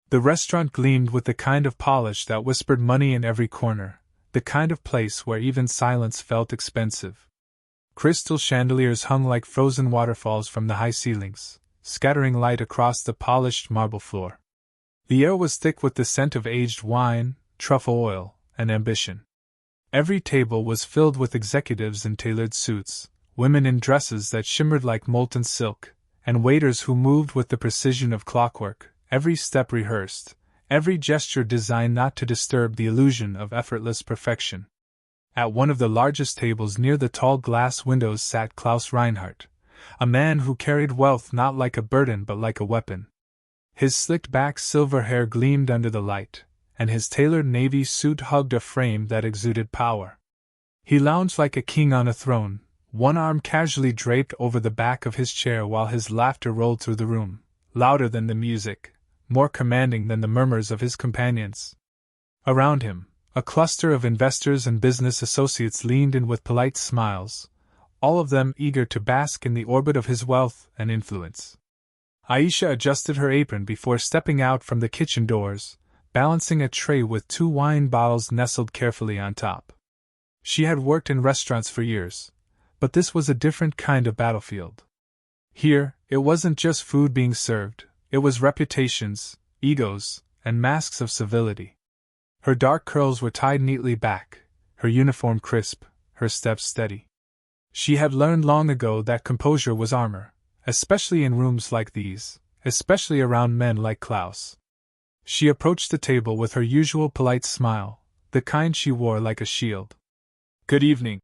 The restaurant gleamed with the kind of polish that whispered money in every corner, the kind of place where even silence felt expensive. Crystal chandeliers hung like frozen waterfalls from the high ceilings, scattering light across the polished marble floor. The air was thick with the scent of aged wine, truffle oil, and ambition. Every table was filled with executives in tailored suits, women in dresses that shimmered like molten silk, and waiters who moved with the precision of clockwork, every step rehearsed, every gesture designed not to disturb the illusion of effortless perfection. At one of the largest tables near the tall glass windows sat Klaus Reinhardt, a man who carried wealth not like a burden but like a weapon. His slicked-back silver hair gleamed under the light, and his tailored navy suit hugged a frame that exuded power. He lounged like a king on a throne, one arm casually draped over the back of his chair while his laughter rolled through the room, louder than the music, more commanding than the murmurs of his companions. Around him, a cluster of investors and business associates leaned in with polite smiles, all of them eager to bask in the orbit of his wealth and influence. Aisha adjusted her apron before stepping out from the kitchen doors, balancing a tray with 2 wine bottles nestled carefully on top. She had worked in restaurants for years, but this was a different kind of battlefield. Here, it wasn't just food being served, it was reputations, egos, and masks of civility. Her dark curls were tied neatly back, her uniform crisp, her steps steady. She had learned long ago that composure was armor, especially in rooms like these, especially around men like Klaus. She approached the table with her usual polite smile, the kind she wore like a shield. "Good evening,"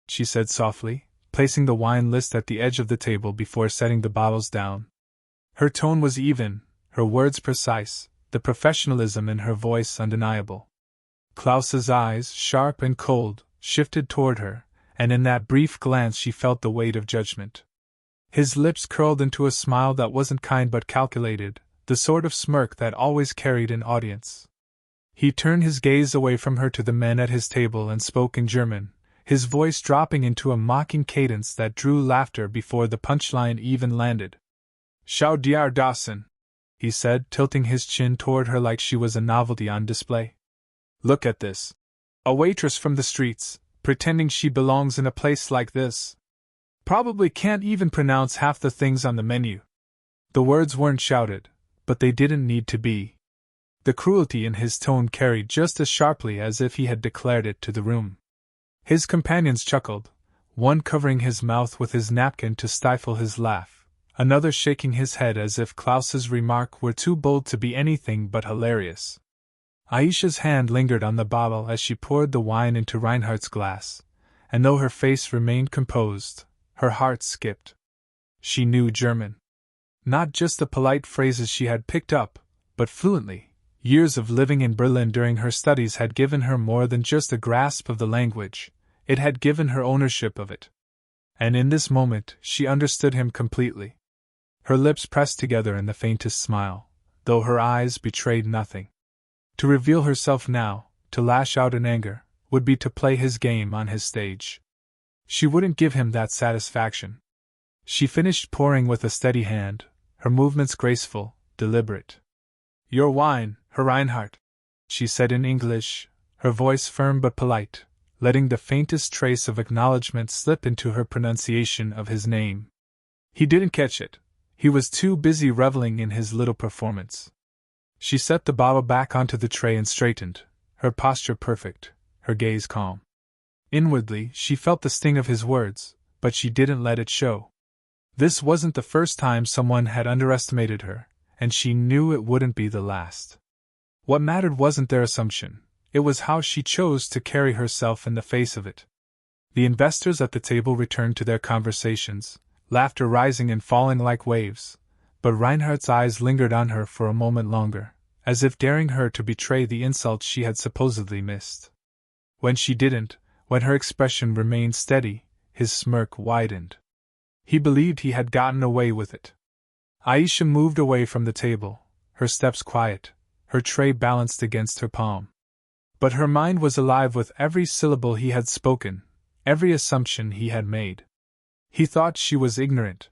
she said softly, placing the wine list at the edge of the table before setting the bottles down. Her tone was even, her words precise, the professionalism in her voice undeniable. Klaus's eyes, sharp and cold, shifted toward her, and in that brief glance she felt the weight of judgment. His lips curled into a smile that wasn't kind but calculated, the sort of smirk that always carried an audience. He turned his gaze away from her to the men at his table and spoke in German, his voice dropping into a mocking cadence that drew laughter before the punchline even landed. "Schau dir das an," he said, tilting his chin toward her like she was a novelty on display. "Look at this. A waitress from the streets, pretending she belongs in a place like this. Probably can't even pronounce half the things on the menu." The words weren't shouted, but they didn't need to be. The cruelty in his tone carried just as sharply as if he had declared it to the room. His companions chuckled, one covering his mouth with his napkin to stifle his laugh, another shaking his head as if Klaus's remark were too bold to be anything but hilarious. Aisha's hand lingered on the bottle as she poured the wine into Reinhardt's glass, and though her face remained composed, her heart skipped. She knew German. Not just the polite phrases she had picked up, but fluently. Years of living in Berlin during her studies had given her more than just a grasp of the language, it had given her ownership of it. And in this moment, she understood him completely. Her lips pressed together in the faintest smile, though her eyes betrayed nothing. To reveal herself now, to lash out in anger, would be to play his game on his stage. She wouldn't give him that satisfaction. She finished pouring with a steady hand, her movements graceful, deliberate. "Your wine, Herr Reinhardt," she said in English, her voice firm but polite, letting the faintest trace of acknowledgement slip into her pronunciation of his name. He didn't catch it. He was too busy reveling in his little performance. She set the bottle back onto the tray and straightened, her posture perfect, her gaze calm. Inwardly, she felt the sting of his words, but she didn't let it show. This wasn't the first time someone had underestimated her, and she knew it wouldn't be the last. What mattered wasn't their assumption, it was how she chose to carry herself in the face of it. The investors at the table returned to their conversations, laughter rising and falling like waves, but Reinhardt's eyes lingered on her for a moment longer, as if daring her to betray the insult she had supposedly missed. When she didn't, when her expression remained steady, his smirk widened. He believed he had gotten away with it. Aisha moved away from the table, her steps quiet, her tray balanced against her palm. But her mind was alive with every syllable he had spoken, every assumption he had made. He thought she was ignorant.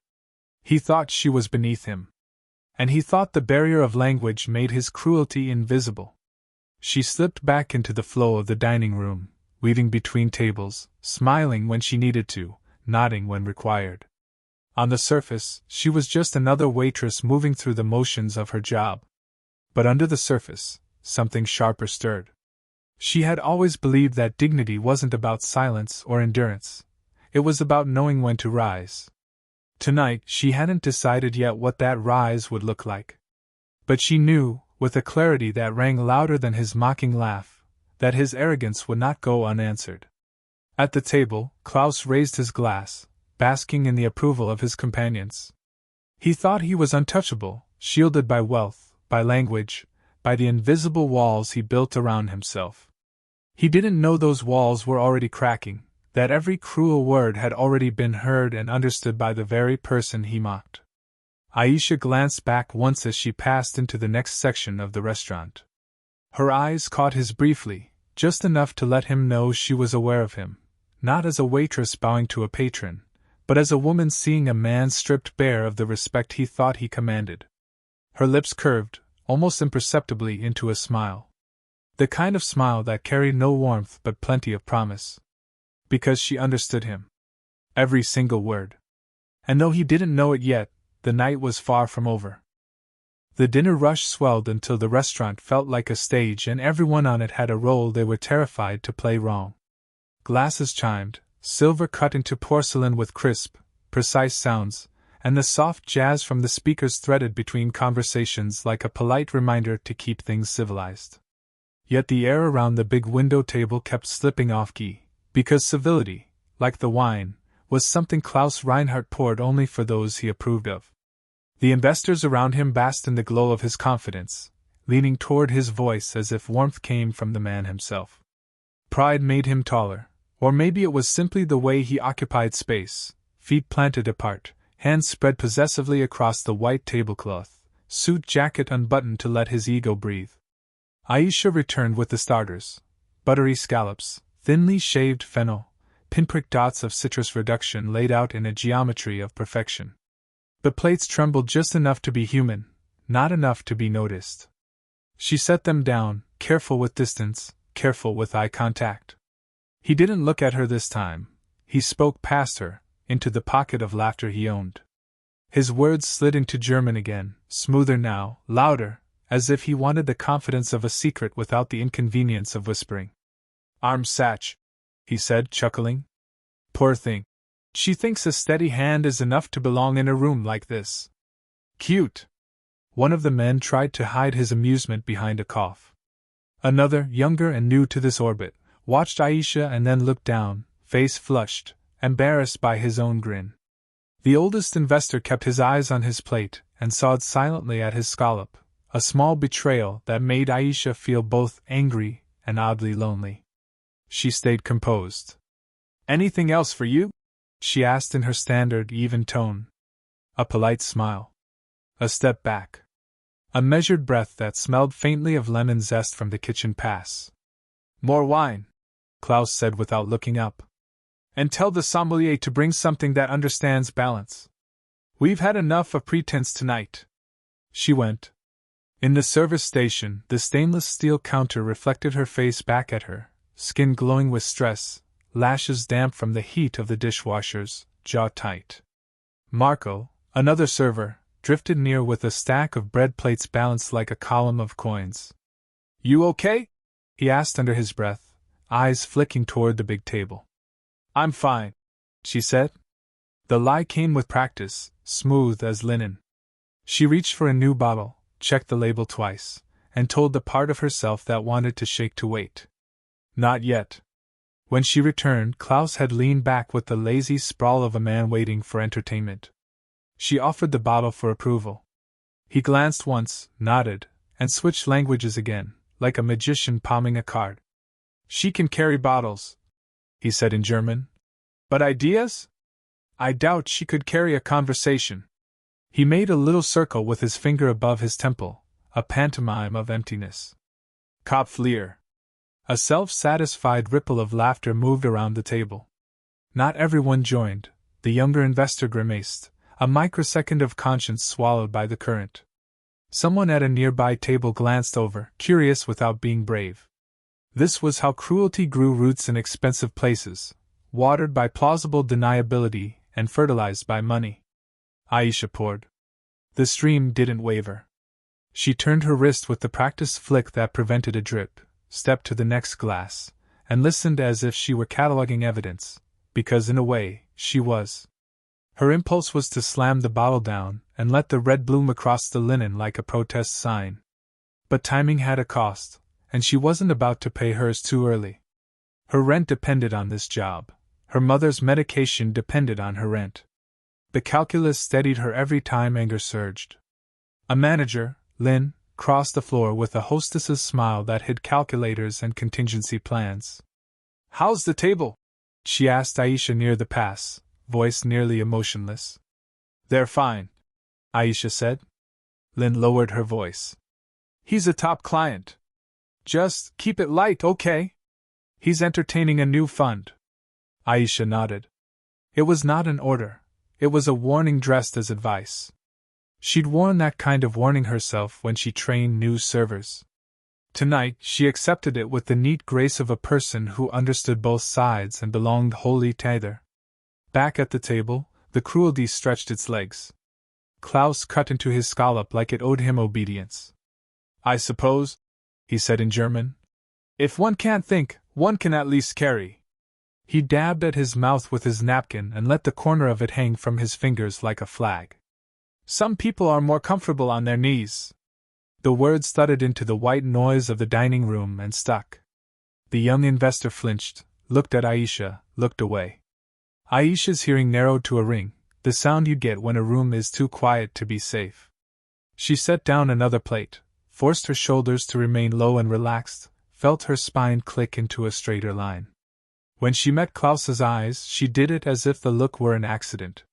He thought she was beneath him. and he thought the barrier of language made his cruelty invisible. She slipped back into the flow of the dining room, weaving between tables, smiling when she needed to, nodding when required. On the surface, she was just another waitress moving through the motions of her job. But under the surface, something sharper stirred. She had always believed that dignity wasn't about silence or endurance. It was about knowing when to rise. Tonight, she hadn't decided yet what that rise would look like. But she knew, with a clarity that rang louder than his mocking laugh, that his arrogance would not go unanswered. At the table, Klaus raised his glass, basking in the approval of his companions. He thought he was untouchable, shielded by wealth, by language, by the invisible walls he built around himself. He didn't know those walls were already cracking, that every cruel word had already been heard and understood by the very person he mocked. Aisha glanced back once as she passed into the next section of the restaurant. Her eyes caught his briefly, just enough to let him know she was aware of him, not as a waitress bowing to a patron, but as a woman seeing a man stripped bare of the respect he thought he commanded. Her lips curved, almost imperceptibly, into a smile. The kind of smile that carried no warmth but plenty of promise. Because she understood him. Every single word. And though he didn't know it yet, the night was far from over. The dinner rush swelled until the restaurant felt like a stage and everyone on it had a role they were terrified to play wrong. Glasses chimed, silver cut into porcelain with crisp, precise sounds, and the soft jazz from the speakers threaded between conversations like a polite reminder to keep things civilized. Yet the air around the big window table kept slipping off key, because civility, like the wine, was something Klaus Reinhardt poured only for those he approved of. The investors around him basked in the glow of his confidence, leaning toward his voice as if warmth came from the man himself. Pride made him taller, or maybe it was simply the way he occupied space, feet planted apart, hands spread possessively across the white tablecloth, suit jacket unbuttoned to let his ego breathe. Aisha returned with the starters: buttery scallops, thinly shaved fennel, pinprick dots of citrus reduction laid out in a geometry of perfection. The plates trembled just enough to be human, not enough to be noticed. She set them down, careful with distance, careful with eye contact. He didn't look at her this time. He spoke past her, into the pocket of laughter he owned. His words slid into German again, smoother now, louder, as if he wanted the confidence of a secret without the inconvenience of whispering. "Arm Satch," he said, chuckling. "Poor thing. She thinks a steady hand is enough to belong in a room like this. Cute." One of the men tried to hide his amusement behind a cough. Another, younger and new to this orbit, watched Aisha and then looked down, face flushed, embarrassed by his own grin. The oldest investor kept his eyes on his plate and sawed silently at his scallop, a small betrayal that made Aisha feel both angry and oddly lonely. She stayed composed. "Anything else for you?" she asked in her standard even tone. A polite smile. A step back. A measured breath that smelled faintly of lemon zest from the kitchen pass. "More wine," Klaus said without looking up. "And tell the sommelier to bring something that understands balance. We've had enough of pretense tonight." She went. In the service station, the stainless steel counter reflected her face back at her, skin glowing with stress, lashes damp from the heat of the dishwashers, jaw tight. Marco, another server, drifted near with a stack of bread plates balanced like a column of coins. "You okay?" he asked under his breath, eyes flicking toward the big table. "I'm fine," she said. The lie came with practice, smooth as linen. She reached for a new bottle, checked the label twice, and told the part of herself that wanted to shake to wait. Not yet. When she returned, Klaus had leaned back with the lazy sprawl of a man waiting for entertainment. She offered the bottle for approval. He glanced once, nodded, and switched languages again, like a magician palming a card. "She can carry bottles," he said in German. "But ideas? I doubt she could carry a conversation." He made a little circle with his finger above his temple, a pantomime of emptiness. "Kopfleer." A self-satisfied ripple of laughter moved around the table. Not everyone joined. The younger investor grimaced, a microsecond of conscience swallowed by the current. Someone at a nearby table glanced over, curious without being brave. This was how cruelty grew roots in expensive places, watered by plausible deniability and fertilized by money. Aisha poured. The stream didn't waver. She turned her wrist with the practiced flick that prevented a drip, stepped to the next glass, and listened as if she were cataloging evidence, because in a way, she was. Her impulse was to slam the bottle down and let the red bloom across the linen like a protest sign. But timing had a cost, and she wasn't about to pay hers too early. Her rent depended on this job. Her mother's medication depended on her rent. The calculus steadied her every time anger surged. A manager, Lynn, crossed the floor with a hostess's smile that hid calculators and contingency plans. "How's the table?" she asked Aisha near the pass, voice nearly emotionless. "They're fine," Aisha said. Lynn lowered her voice. "He's a top client. Just keep it light, okay? He's entertaining a new fund." Aisha nodded. It was not an order. It was a warning dressed as advice. She'd worn that kind of warning herself when she trained new servers. Tonight, she accepted it with the neat grace of a person who understood both sides and belonged wholly to either. Back at the table, the cruelty stretched its legs. Klaus cut into his scallop like it owed him obedience. "I suppose," he said in German, "if one can't think, one can at least carry." He dabbed at his mouth with his napkin and let the corner of it hang from his fingers like a flag. "Some people are more comfortable on their knees." The words thudded into the white noise of the dining room and stuck. The young investor flinched, looked at Aisha, looked away. Aisha's hearing narrowed to a ring, the sound you get when a room is too quiet to be safe. She set down another plate, forced her shoulders to remain low and relaxed, felt her spine click into a straighter line. When she met Klaus's eyes, she did it as if the look were an accident.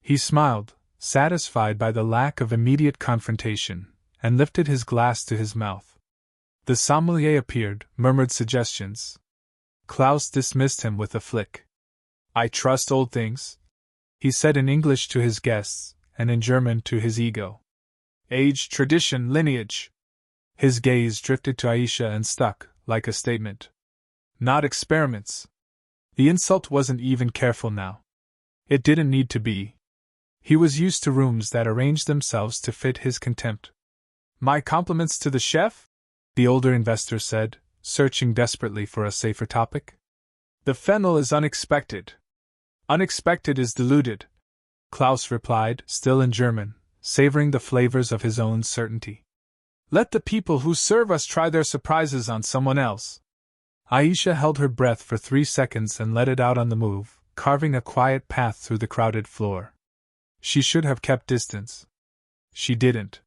He smiled, satisfied by the lack of immediate confrontation, and lifted his glass to his mouth. The sommelier appeared, murmured suggestions. Klaus dismissed him with a flick. "I trust old things," he said in English to his guests, and in German to his ego. "Age, tradition, lineage." His gaze drifted to Aisha and stuck, like a statement. "Not experiments." The insult wasn't even careful now. It didn't need to be. He was used to rooms that arranged themselves to fit his contempt. "My compliments to the chef?" the older investor said, searching desperately for a safer topic. "The fennel is unexpected." "Unexpected is diluted," Klaus replied, still in German, savoring the flavors of his own certainty. "Let the people who serve us try their surprises on someone else." Aisha held her breath for 3 seconds and let it out on the move, carving a quiet path through the crowded floor. She should have kept distance. She didn't.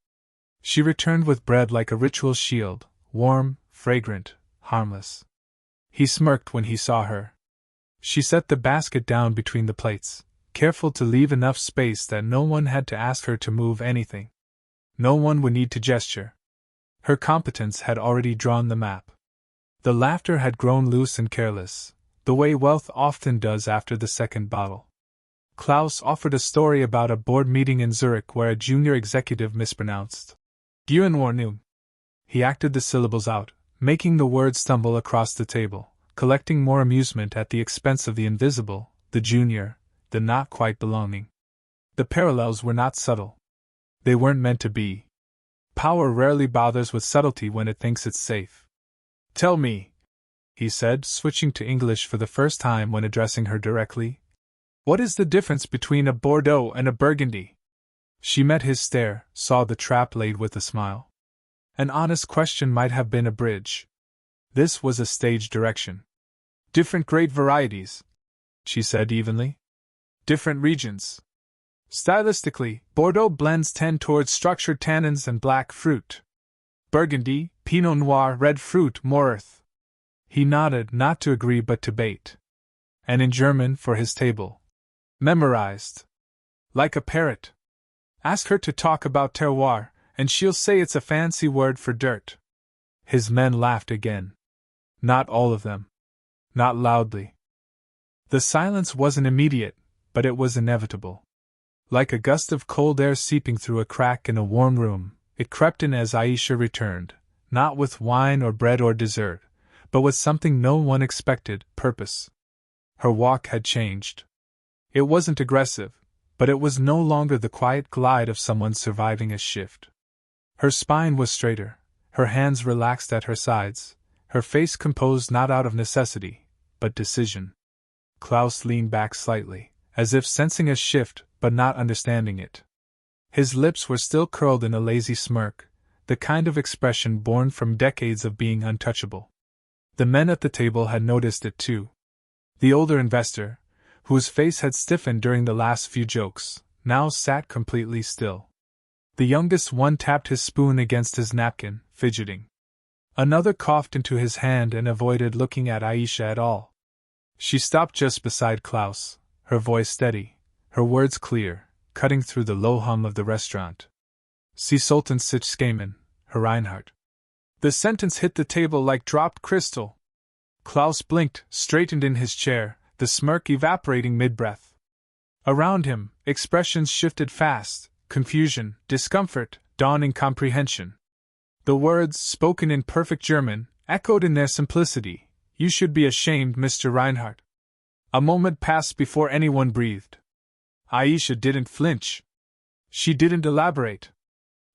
She returned with bread like a ritual shield, warm, fragrant, harmless. He smirked when he saw her. She set the basket down between the plates, careful to leave enough space that no one had to ask her to move anything. No one would need to gesture. Her competence had already drawn the map. The laughter had grown loose and careless, the way wealth often does after the second bottle. Klaus offered a story about a board meeting in Zurich where a junior executive mispronounced Gewinnwarnung. He acted the syllables out, making the words stumble across the table, collecting more amusement at the expense of the invisible, the junior, the not quite belonging. The parallels were not subtle. They weren't meant to be. Power rarely bothers with subtlety when it thinks it's safe. "Tell me," he said, switching to English for the first time when addressing her directly, "what is the difference between a Bordeaux and a Burgundy?" She met his stare, saw the trap laid with a smile. An honest question might have been a bridge. This was a stage direction. "Different great varieties," she said evenly. "Different regions. Stylistically, Bordeaux blends tend towards structured tannins and black fruit. Burgundy, Pinot Noir, red fruit, more earth." He nodded, not to agree but to bait. And in German for his table. "Memorized. Like a parrot. Ask her to talk about terroir, and she'll say it's a fancy word for dirt." His men laughed again. Not all of them. Not loudly. The silence wasn't immediate, but it was inevitable. Like a gust of cold air seeping through a crack in a warm room, It crept in as Aisha returned, not with wine or bread or dessert, but with something no one expected: purpose. Her walk had changed. It wasn't aggressive, but it was no longer the quiet glide of someone surviving a shift. Her spine was straighter, her hands relaxed at her sides, her face composed not out of necessity, but decision. Klaus leaned back slightly, as if sensing a shift but not understanding it. His lips were still curled in a lazy smirk, the kind of expression born from decades of being untouchable. The men at the table had noticed it too. The older investor, whose face had stiffened during the last few jokes, now sat completely still. The youngest one tapped his spoon against his napkin, fidgeting. Another coughed into his hand and avoided looking at Aisha at all. She stopped just beside Klaus, her voice steady, her words clear, cutting through the low hum of the restaurant. Sie sollten sich schämen, Herr Reinhardt. The sentence hit the table like dropped crystal. Klaus blinked, straightened in his chair, the smirk evaporating mid-breath. Around him, expressions shifted fast: confusion, discomfort, dawning comprehension. The words, spoken in perfect German, echoed in their simplicity: "You should be ashamed, Mr. Reinhardt." A moment passed before anyone breathed. Aisha didn't flinch. She didn't elaborate.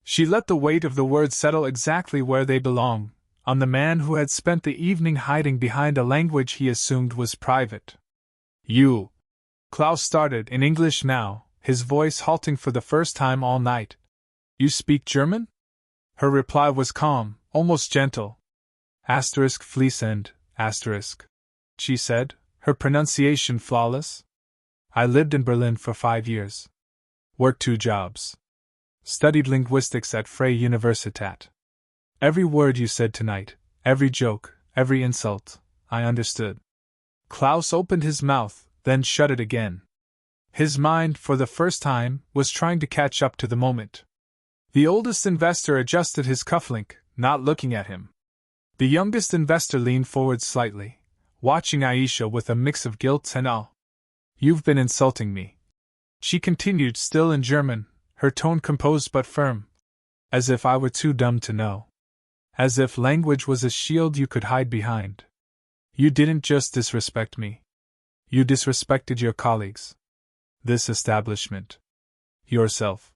She let the weight of the words settle exactly where they belonged, on the man who had spent the evening hiding behind a language he assumed was private. "You." Klaus started in English now, his voice halting for the first time all night. "You speak German?" Her reply was calm, almost gentle. *fließend*, she said, her pronunciation flawless. "I lived in Berlin for 5 years. Worked 2 jobs. Studied linguistics at Freie Universität. Every word you said tonight, every joke, every insult, I understood." Klaus opened his mouth, then shut it again. His mind, for the first time, was trying to catch up to the moment. The oldest investor adjusted his cufflink, not looking at him. The youngest investor leaned forward slightly, watching Aisha with a mix of guilt and awe. "You've been insulting me," she continued, still in German, her tone composed but firm. "As if I were too dumb to know. As if language was a shield you could hide behind. You didn't just disrespect me. You disrespected your colleagues. This establishment. Yourself."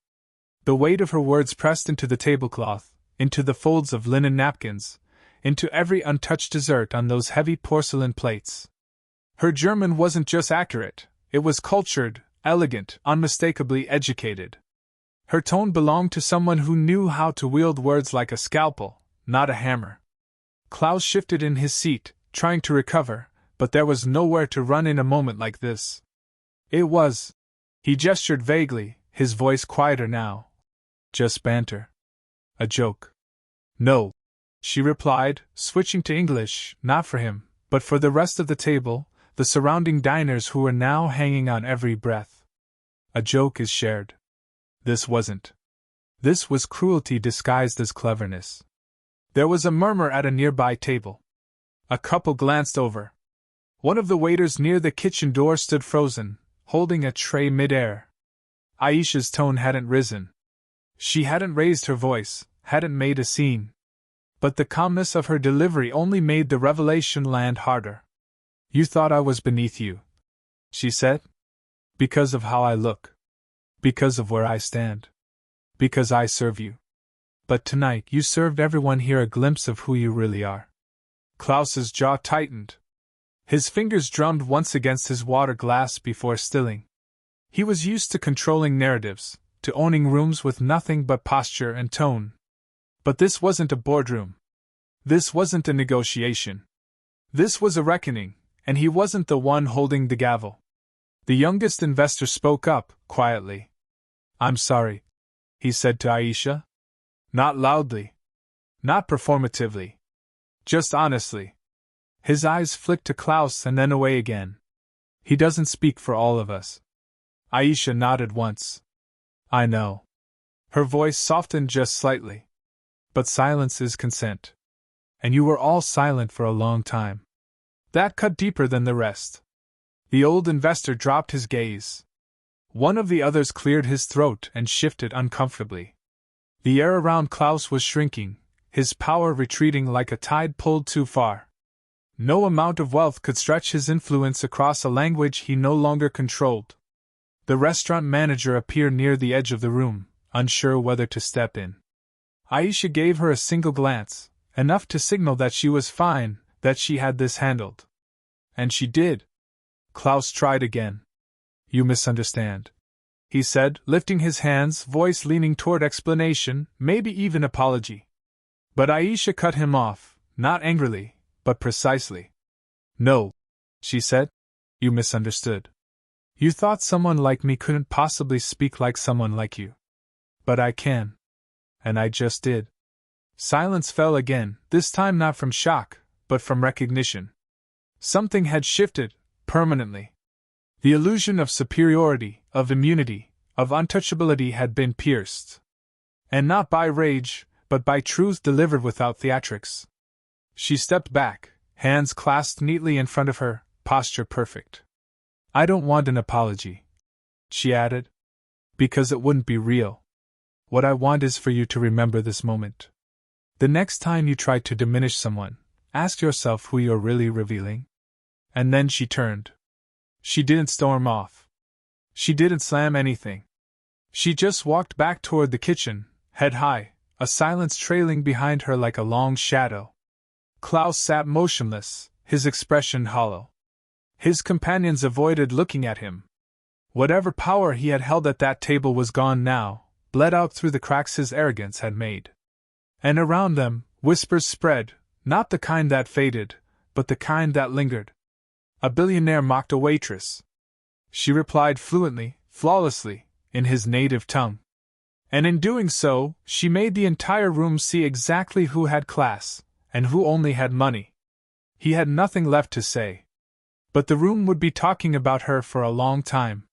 The weight of her words pressed into the tablecloth, into the folds of linen napkins, into every untouched dessert on those heavy porcelain plates. Her German wasn't just accurate, it was cultured, elegant, unmistakably educated. Her tone belonged to someone who knew how to wield words like a scalpel, not a hammer. Klaus shifted in his seat, trying to recover, but there was nowhere to run in a moment like this. It was. He gestured vaguely, his voice quieter now. "Just banter. A joke." "No," she replied, switching to English, not for him, but for the rest of the table, the surrounding diners who were now hanging on every breath. "A joke is shared. This wasn't. This was cruelty disguised as cleverness." There was a murmur at a nearby table. A couple glanced over. One of the waiters near the kitchen door stood frozen, holding a tray mid-air. Aisha's tone hadn't risen. She hadn't raised her voice, hadn't made a scene. But the calmness of her delivery only made the revelation land harder. "You thought I was beneath you," she said. "Because of how I look. Because of where I stand. Because I serve you. But tonight you served everyone here a glimpse of who you really are." Klaus's jaw tightened. His fingers drummed once against his water glass before stilling. He was used to controlling narratives, to owning rooms with nothing but posture and tone. But this wasn't a boardroom. This wasn't a negotiation. This was a reckoning, and he wasn't the one holding the gavel. The youngest investor spoke up, quietly. "I'm sorry," he said to Aisha. Not loudly. Not performatively. Just honestly. His eyes flicked to Klaus and then away again. "He doesn't speak for all of us." Aisha nodded once. "I know." Her voice softened just slightly. "But silence is consent. And you were all silent for a long time." That cut deeper than the rest. The old investor dropped his gaze. One of the others cleared his throat and shifted uncomfortably. The air around Klaus was shrinking, his power retreating like a tide pulled too far. No amount of wealth could stretch his influence across a language he no longer controlled. The restaurant manager appeared near the edge of the room, unsure whether to step in. Aisha gave her a single glance, enough to signal that she was fine, that she had this handled. And she did. Klaus tried again. "You misunderstand," he said, lifting his hands, voice leaning toward explanation, maybe even apology. But Aisha cut him off, not angrily, but precisely. "No," she said. "You misunderstood. You thought someone like me couldn't possibly speak like someone like you. But I can. And I just did." Silence fell again, this time not from shock, but from recognition. Something had shifted, permanently. The illusion of superiority, of immunity, of untouchability had been pierced. And not by rage, but by truth delivered without theatrics. She stepped back, hands clasped neatly in front of her, posture perfect. "I don't want an apology," she added, "because it wouldn't be real. What I want is for you to remember this moment. The next time you try to diminish someone, ask yourself who you're really revealing." And then she turned. She didn't storm off. She didn't slam anything. She just walked back toward the kitchen, head high, a silence trailing behind her like a long shadow. Klaus sat motionless, his expression hollow. His companions avoided looking at him. Whatever power he had held at that table was gone now, bled out through the cracks his arrogance had made. And around them, whispers spread, not the kind that faded, but the kind that lingered. A billionaire mocked a waitress. She replied fluently, flawlessly, in his native tongue. And in doing so, she made the entire room see exactly who had class, and who only had money. He had nothing left to say. But the room would be talking about her for a long time.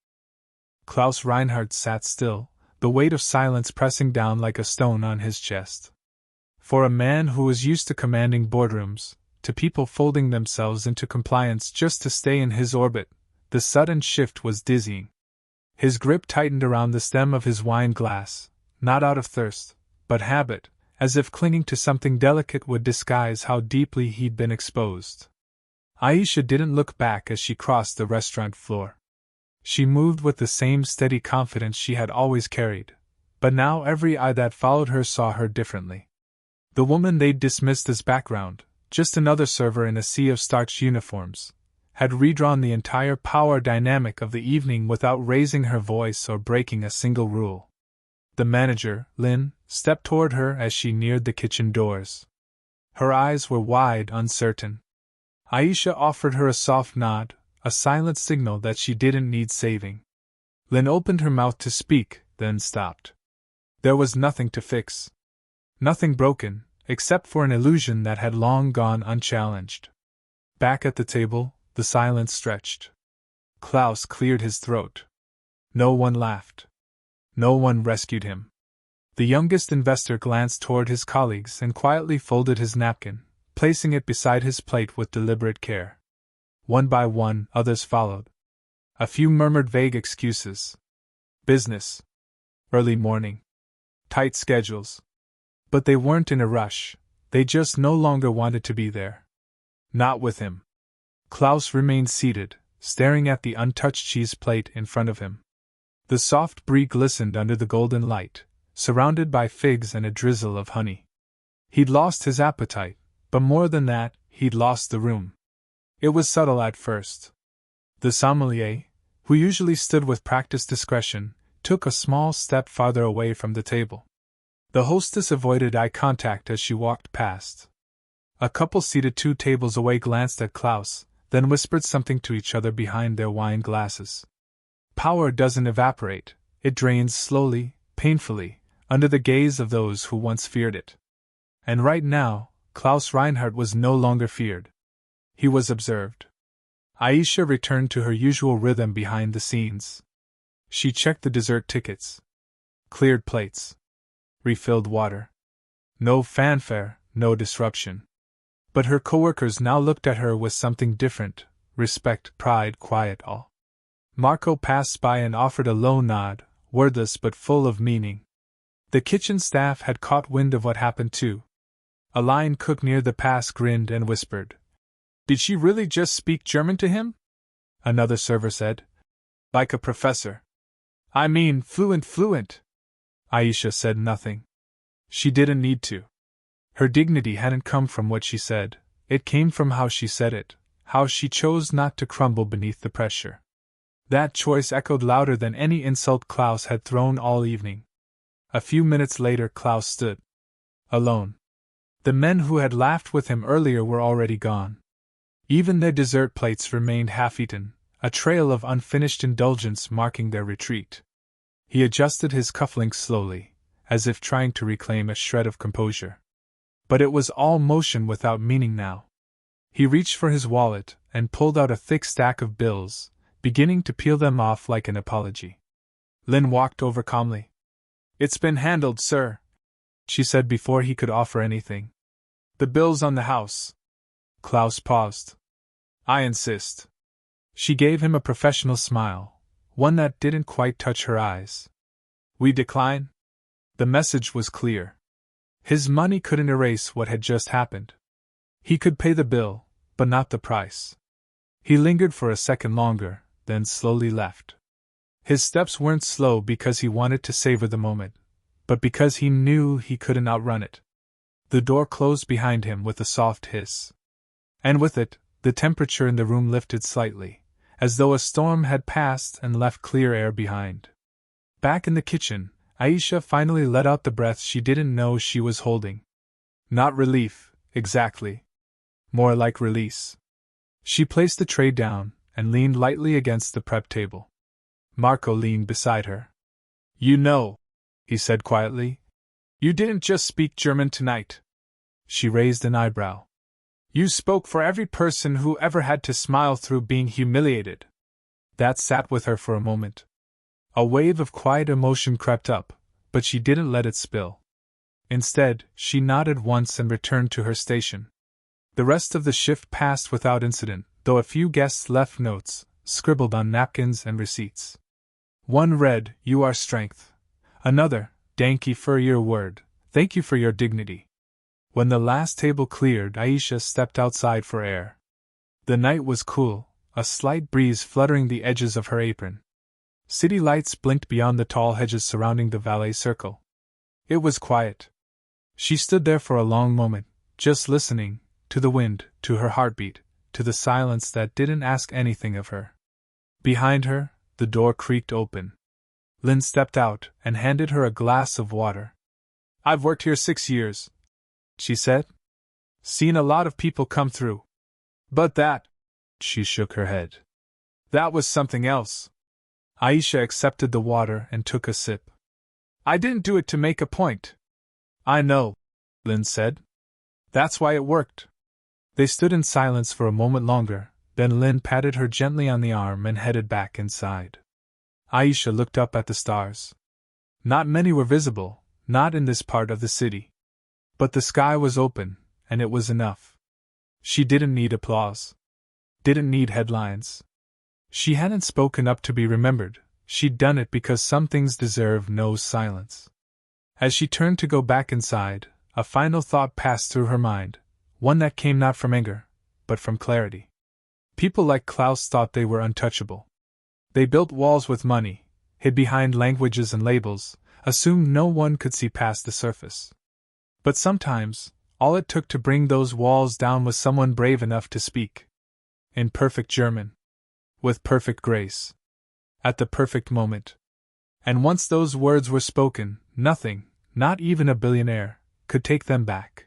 Klaus Reinhardt sat still, the weight of silence pressing down like a stone on his chest. For a man who was used to commanding boardrooms, to people folding themselves into compliance just to stay in his orbit, the sudden shift was dizzying. His grip tightened around the stem of his wine glass, not out of thirst, but habit, as if clinging to something delicate would disguise how deeply he'd been exposed. Aisha didn't look back as she crossed the restaurant floor. She moved with the same steady confidence she had always carried, but now every eye that followed her saw her differently. The woman they'd dismissed as background, just another server in a sea of starched uniforms, had redrawn the entire power dynamic of the evening without raising her voice or breaking a single rule. The manager, Lin, stepped toward her as she neared the kitchen doors. Her eyes were wide, uncertain. Aisha offered her a soft nod, a silent signal that she didn't need saving. Lin opened her mouth to speak, then stopped. There was nothing to fix. Nothing broken, except for an illusion that had long gone unchallenged. Back at the table, the silence stretched. Klaus cleared his throat. No one laughed. No one rescued him. The youngest investor glanced toward his colleagues and quietly folded his napkin, placing it beside his plate with deliberate care. One by one, others followed. A few murmured vague excuses. Business. Early morning. Tight schedules. But they weren't in a rush, they just no longer wanted to be there. Not with him. Klaus remained seated, staring at the untouched cheese plate in front of him. The soft brie glistened under the golden light, surrounded by figs and a drizzle of honey. He'd lost his appetite, but more than that, he'd lost the room. It was subtle at first. The sommelier, who usually stood with practiced discretion, took a small step farther away from the table. The hostess avoided eye contact as she walked past. A couple seated 2 tables away glanced at Klaus, then whispered something to each other behind their wine glasses. Power doesn't evaporate, it drains slowly, painfully, under the gaze of those who once feared it. And right now, Klaus Reinhardt was no longer feared. He was observed. Aisha returned to her usual rhythm behind the scenes. She checked the dessert tickets. Cleared plates. Refilled water. No fanfare, no disruption. But her coworkers now looked at her with something different: respect, pride, quiet awe. Marco passed by and offered a low nod, wordless but full of meaning. The kitchen staff had caught wind of what happened too. A line cook near the pass grinned and whispered, "Did she really just speak German to him?" Another server said, "Like a professor." "I mean, fluent. Aisha said nothing. She didn't need to. Her dignity hadn't come from what she said, it came from how she said it, how she chose not to crumble beneath the pressure. That choice echoed louder than any insult Klaus had thrown all evening. A few minutes later, Klaus stood alone. The men who had laughed with him earlier were already gone. Even their dessert plates remained half-eaten, a trail of unfinished indulgence marking their retreat. He adjusted his cufflinks slowly, as if trying to reclaim a shred of composure. But it was all motion without meaning now. He reached for his wallet and pulled out a thick stack of bills, beginning to peel them off like an apology. Lynn walked over calmly. "It's been handled, sir," she said before he could offer anything. "The bill's on the house." Klaus paused. "I insist." She gave him a professional smile, one that didn't quite touch her eyes. "We decline?" The message was clear. His money couldn't erase what had just happened. He could pay the bill, but not the price. He lingered for a second longer, then slowly left. His steps weren't slow because he wanted to savor the moment, but because he knew he couldn't outrun it. The door closed behind him with a soft hiss. And with it, the temperature in the room lifted slightly, as though a storm had passed and left clear air behind. Back in the kitchen, Aisha finally let out the breath she didn't know she was holding. Not relief, exactly. More like release. She placed the tray down and leaned lightly against the prep table. Marco leaned beside her. "You know," he said quietly, "you didn't just speak German tonight." She raised an eyebrow. "You spoke for every person who ever had to smile through being humiliated." That sat with her for a moment. A wave of quiet emotion crept up, but she didn't let it spill. Instead, she nodded once and returned to her station. The rest of the shift passed without incident, though a few guests left notes, scribbled on napkins and receipts. One read, "You are strength." Another, "Danke für your word, thank you for your dignity." When the last table cleared, Aisha stepped outside for air. The night was cool, a slight breeze fluttering the edges of her apron. City lights blinked beyond the tall hedges surrounding the valet circle. It was quiet. She stood there for a long moment, just listening, to the wind, to her heartbeat, to the silence that didn't ask anything of her. Behind her, the door creaked open. Lynn stepped out and handed her a glass of water. "I've worked here 6 years," she said. "Seen a lot of people come through. But that," she shook her head, "that was something else." Aisha accepted the water and took a sip. "I didn't do it to make a point." "I know," Lynn said. "That's why it worked." They stood in silence for a moment longer, then Lynn patted her gently on the arm and headed back inside. Aisha looked up at the stars. Not many were visible, not in this part of the city. But the sky was open, and it was enough. She didn't need applause. Didn't need headlines. She hadn't spoken up to be remembered, she'd done it because some things deserve no silence. As she turned to go back inside, a final thought passed through her mind, one that came not from anger, but from clarity. People like Klaus thought they were untouchable. They built walls with money, hid behind languages and labels, assumed no one could see past the surface. But sometimes, all it took to bring those walls down was someone brave enough to speak. In perfect German. With perfect grace. At the perfect moment. And once those words were spoken, nothing, not even a billionaire, could take them back.